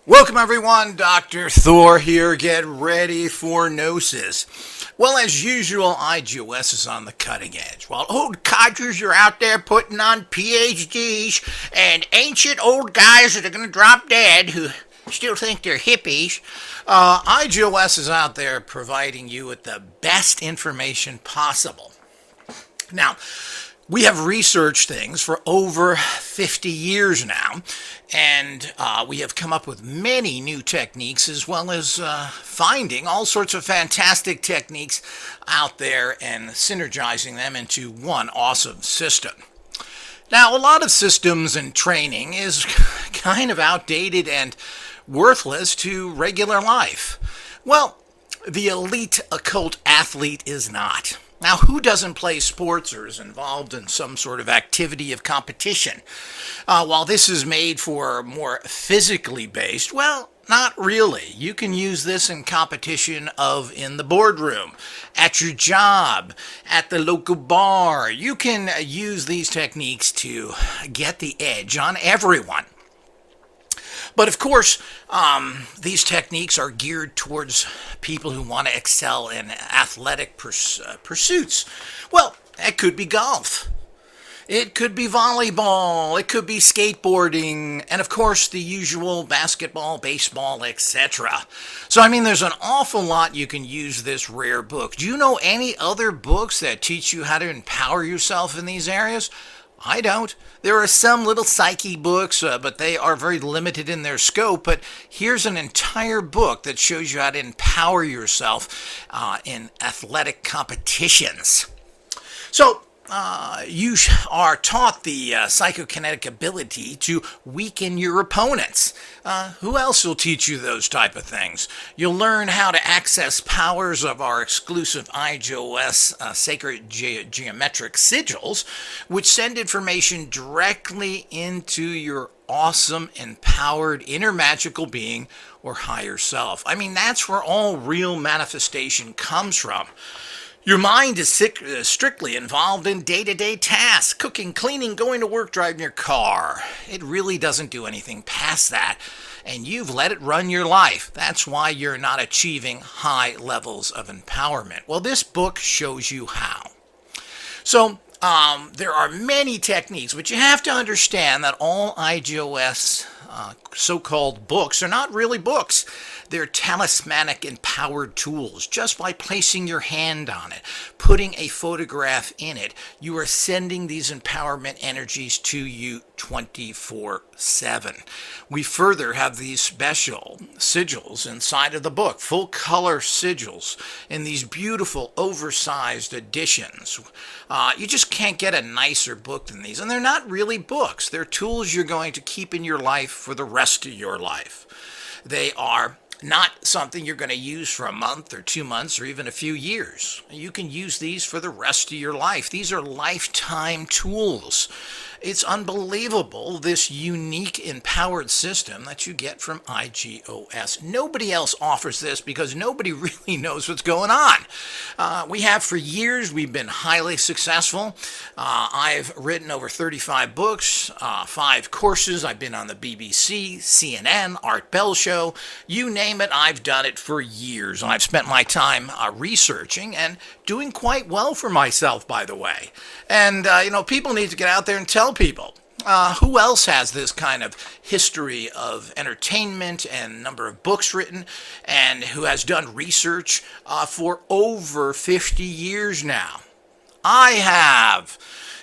Welcome everyone, Dr. Thor here. Get ready for Gnosis. Well, as usual, IGOS is on the cutting edge. While old codgers are out there putting on PhDs and ancient old guys that are going to drop dead who still think they're hippies, IGOS is out there providing you with the best information possible. Now, we have researched things for over 50 years now, and we have come up with many new techniques as well as finding all sorts of fantastic techniques out there and synergizing them into one awesome system. Now, a lot of systems and training is kind of outdated and worthless to regular life. Well, the elite occult athlete is not. Now, who doesn't play sports or is involved in some sort of activity of competition? While this is made for more physically based, well, not really. You can use this in competition in the boardroom, at your job, at the local bar. You can use these techniques to get the edge on everyone. But of course, these techniques are geared towards people who want to excel in athletic pursuits. Well, it could be golf. It could be volleyball. It could be skateboarding. And of course, the usual basketball, baseball, etc. So, I mean, there's an awful lot you can use this rare book. Do you know any other books that teach you how to empower yourself in these areas? I don't. There are some little psyche books, but they are very limited in their scope. But here's an entire book that shows you how to empower yourself in athletic competitions. So, you are taught the psychokinetic ability to weaken your opponents. Who else will teach you those type of things? You'll learn how to access powers of our exclusive IGOS sacred geometric sigils, which send information directly into your awesome, empowered, inner magical being or higher self. I mean, that's where all real manifestation comes from. Your mind is strictly involved in day-to-day tasks, cooking, cleaning, going to work, driving your car. It really doesn't do anything past that, and you've let it run your life. That's why you're not achieving high levels of empowerment. Well, this book shows you how. So, there are many techniques, but you have to understand that all IGOS so-called books are not really books. They're talismanic empowered tools. Just by placing your hand on it, putting a photograph in it, you are sending these empowerment energies to you 24/7. We further have these special sigils inside of the book, full color sigils in these beautiful oversized editions. You just can't get a nicer book than these. And they're not really books. They're tools you're going to keep in your life for the rest of your life. They are not something you're going to use for a month or 2 months or even a few years. You can use these for the rest of your life. These are lifetime tools. It's unbelievable, this unique empowered system that you get from IGOS. Nobody else offers this because nobody really knows what's going on. We have for years. We've been highly successful. I've written over 35 books, 5 courses. I've been on the BBC, CNN, Art Bell Show. You name it, I've done it for years. And I've spent my time researching and doing quite well for myself, by the way. And, people need to get out there and tell people. Who else has this kind of history of entertainment and number of books written and who has done research for over 50 years now? I have.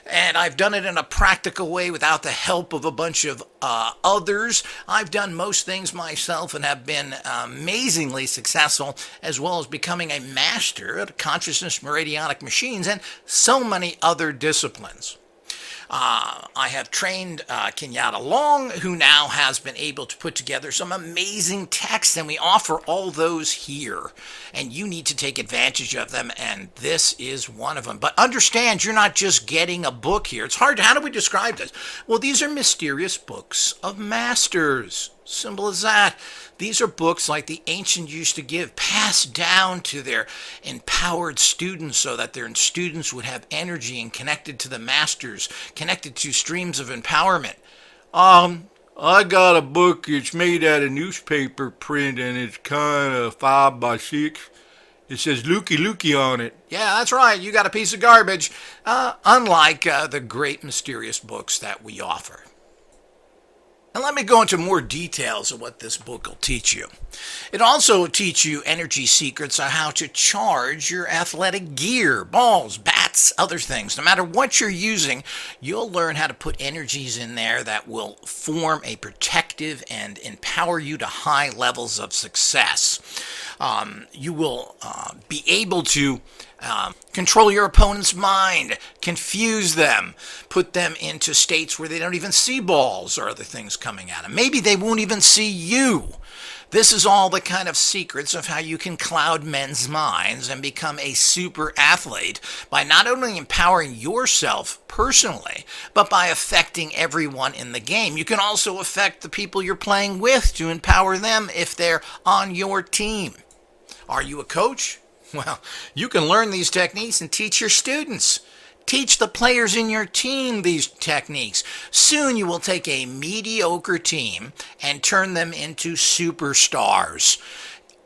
And I've done it in a practical way without the help of a bunch of others. I've done most things myself and have been amazingly successful, as well as becoming a master at consciousness meridianic machines and so many other disciplines. I have trained Kenyata Long, who now has been able to put together some amazing texts, and we offer all those here. And you need to take advantage of them, and this is one of them. But understand, you're not just getting a book here. It's hard. How do we describe this? Well, these are mysterious books of masters. Simple as that. These are books like the ancients used to give, passed down to their empowered students so that their students would have energy and connected to the masters, connected to streams of empowerment. I got a book. It's made out of newspaper print and it's kind of 5 by 6. It says Lukey Lukey on it. Yeah, that's right. You got a piece of garbage, unlike the great mysterious books that we offer. And let me go into more details of what this book will teach you. It also will teach you energy secrets on how to charge your athletic gear, balls, bats, other things. No matter what you're using, you'll learn how to put energies in there that will form a protective and empower you to high levels of success. You will be able to control your opponent's mind, confuse them, put them into states where they don't even see balls or other things coming at them. Maybe they won't even see you. This is all the kind of secrets of how you can cloud men's minds and become a super athlete by not only empowering yourself personally, but by affecting everyone in the game. You can also affect the people you're playing with to empower them if they're on your team. Are you a coach? Well, you can learn these techniques and teach your students. Teach the players in your team these techniques. Soon you will take a mediocre team and turn them into superstars.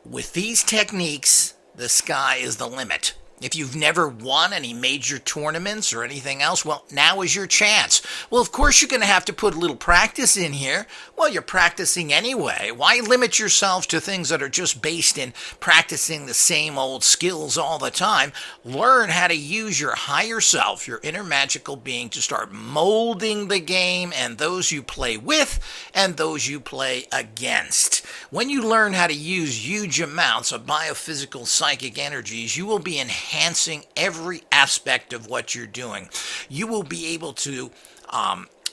With these techniques, the sky is the limit. If you've never won any major tournaments or anything else, well, now is your chance. Well, of course, you're going to have to put a little practice in here. Well, you're practicing anyway. Why limit yourself to things that are just based in practicing the same old skills all the time? Learn how to use your higher self, your inner magical being, to start molding the game and those you play with and those you play against. When you learn how to use huge amounts of biophysical psychic energies, you will be enhancing every aspect of what you're doing. You will be able to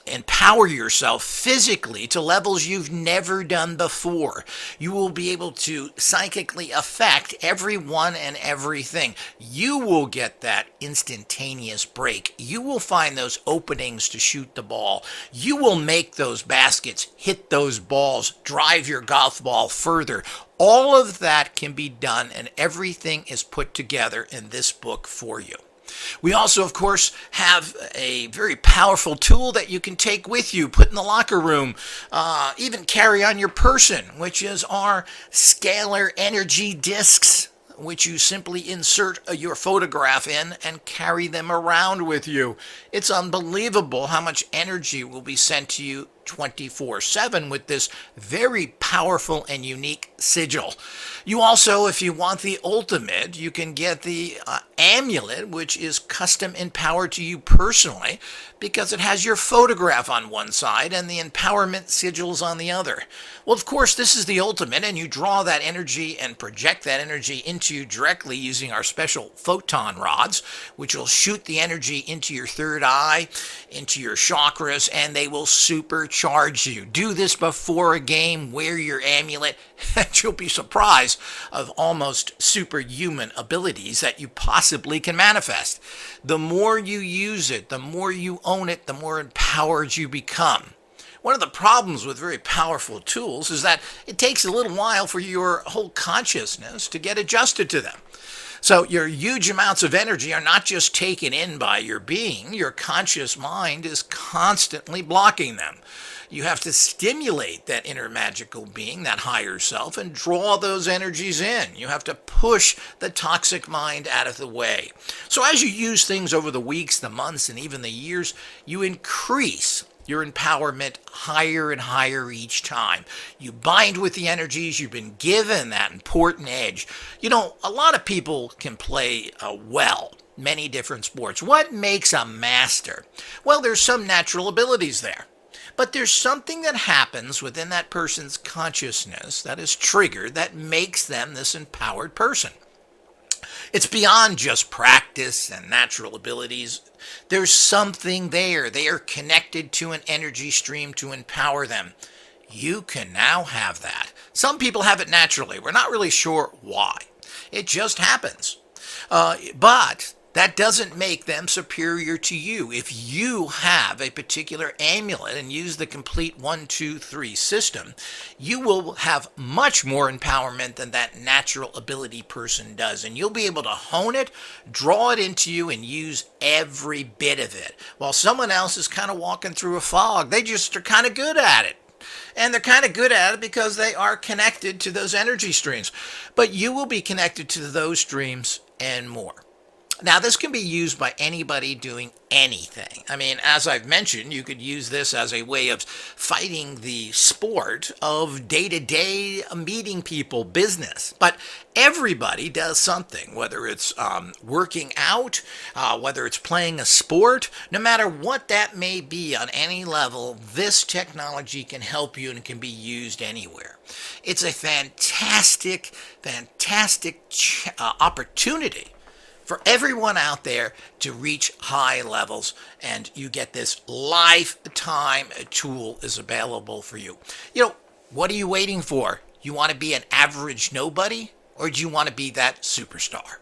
empower yourself physically to levels you've never done before. You will be able to psychically affect everyone and everything. You will get that instantaneous break. You will find those openings to shoot the ball. You will make those baskets, hit those balls, drive your golf ball further. All of that can be done, and everything is put together in this book for you. We also, of course, have a very powerful tool that you can take with you, put in the locker room, even carry on your person, which is our scalar energy discs, which you simply insert your photograph in and carry them around with you. It's unbelievable how much energy will be sent to you 24/7 with this very powerful and unique sigil. You also, if you want the ultimate, you can get the amulet, which is custom empowered to you personally because it has your photograph on one side and the empowerment sigils on the other. Well, of course, this is the ultimate, and you draw that energy and project that energy into you directly using our special photon rods, which will shoot the energy into your third eye, into your chakras, and they will supercharge you. Do this before a game, wear your amulet, and you'll be surprised of almost superhuman abilities that you possibly can manifest. The more you use it, the more you own it, the more empowered you become. One of the problems with very powerful tools is that it takes a little while for your whole consciousness to get adjusted to them. So your huge amounts of energy are not just taken in by your being, your conscious mind is constantly blocking them. You have to stimulate that inner magical being, that higher self, and draw those energies in. You have to push the toxic mind out of the way. So as you use things over the weeks, the months, and even the years, you increase your empowerment higher and higher each time. You bind with the energies, you've been given that important edge. You know, a lot of people can play well, many different sports. What makes a master? Well, there's some natural abilities there. But there's something that happens within that person's consciousness that is triggered that makes them this empowered person. It's beyond just practice and natural abilities. There's something there. They are connected to an energy stream to empower them. You can now have that. Some people have it naturally. We're not really sure why. It just happens. But that doesn't make them superior to you. If you have a particular amulet and use the complete 1, 2, 3 system, you will have much more empowerment than that natural ability person does. And you'll be able to hone it, draw it into you, and use every bit of it. While someone else is kind of walking through a fog, they just are kind of good at it. And they're kind of good at it because they are connected to those energy streams. But you will be connected to those streams and more. Now, this can be used by anybody doing anything. I mean, as I've mentioned, you could use this as a way of fighting the sport of day to day meeting people business. But everybody does something, whether it's working out, whether it's playing a sport, no matter what that may be on any level, this technology can help you and can be used anywhere. It's a fantastic, opportunity for everyone out there to reach high levels, and you get this lifetime tool is available for you. What are you waiting for? You want to be an average nobody, or do you want to be that superstar?